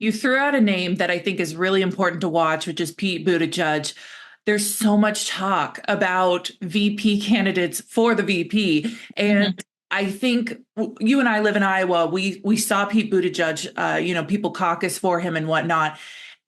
You threw out a name that I think is really important to watch, which is Pete Buttigieg. There's so much talk about VP candidates for the VP. Hmm. And I think you and I live in Iowa. We saw Pete Buttigieg, people caucus for him and whatnot.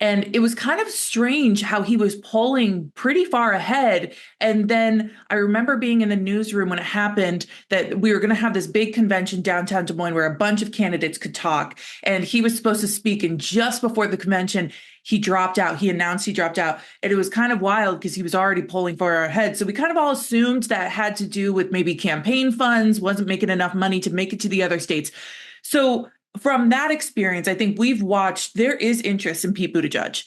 And it was kind of strange how he was polling pretty far ahead. And then I remember being in the newsroom when it happened that we were going to have this big convention downtown Des Moines where a bunch of candidates could talk. And he was supposed to speak. And just before the convention, he dropped out. He announced he dropped out. And it was kind of wild because he was already polling far ahead. So we kind of all assumed that had to do with maybe campaign funds, wasn't making enough money to make it to the other states. So from that experience, I think we've watched there is interest in Pete Buttigieg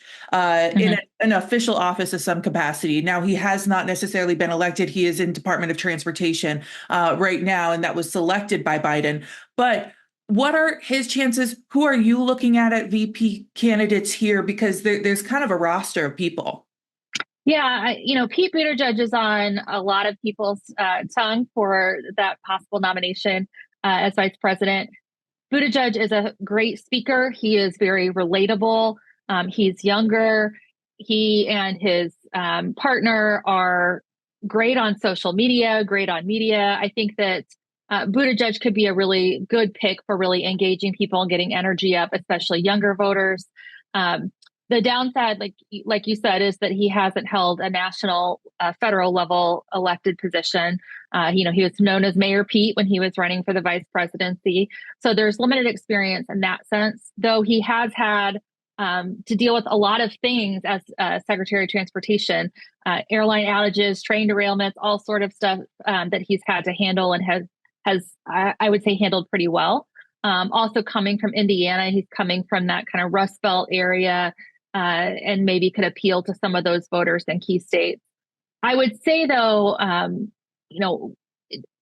in Hmm. an official office of some capacity. Now, he has not necessarily been elected. He is in Department of Transportation right now, and that was selected by Biden. But what are his chances? Who are you looking at VP candidates here? Because there's kind of a roster of people. Yeah, Pete Buttigieg is on a lot of people's tongue for that possible nomination as vice president. Buttigieg is a great speaker. He is very relatable. He's younger. He and his partner are great on social media, great on media. I think that Buttigieg could be a really good pick for really engaging people and getting energy up, especially younger voters. Um, the downside, like you said, is that he hasn't held a national, federal level elected position. He was known as Mayor Pete when he was running for the vice presidency. So there's limited experience in that sense, though he has had to deal with a lot of things as Secretary of Transportation, airline outages, train derailments, all sort of stuff that he's had to handle and I would say, handled pretty well. Also coming from Indiana, he's coming from that kind of Rust Belt area and maybe could appeal to some of those voters in key states. I would say, though, you know,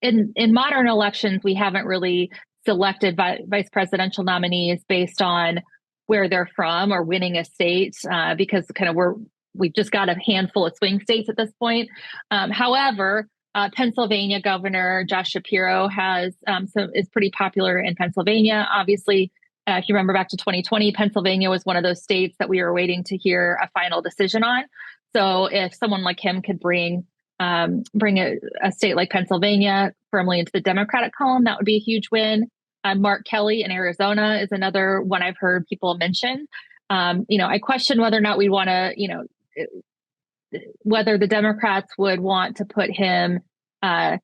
in modern elections, we haven't really selected vice presidential nominees based on where they're from or winning a state because kind of we've just got a handful of swing states at this point. However, Pennsylvania Governor Josh Shapiro is pretty popular in Pennsylvania. Obviously, if you remember back to 2020, Pennsylvania was one of those states that we were waiting to hear a final decision on. So if someone like him could bring a state like Pennsylvania firmly into the Democratic column, that would be a huge win. Mark Kelly in Arizona is another one I've heard people mention. I question whether or not we want to, whether the Democrats would want to put him out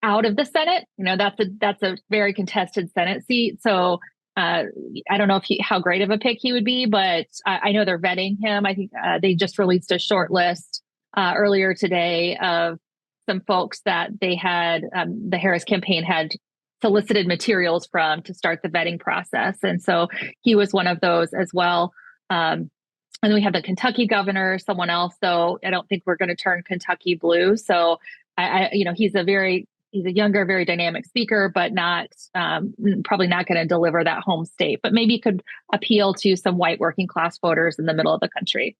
of the Senate. That's a very contested Senate seat. So I don't know how great of a pick he would be, but I know they're vetting him. I think they just released a short list earlier today of some folks that they had, the Harris campaign had solicited materials from to start the vetting process. And so he was one of those as well. And then we have the Kentucky governor, someone else, though I don't think we're going to turn Kentucky blue. So he's a younger, very dynamic speaker, but not probably not going to deliver that home state, but maybe could appeal to some white working class voters in the middle of the country.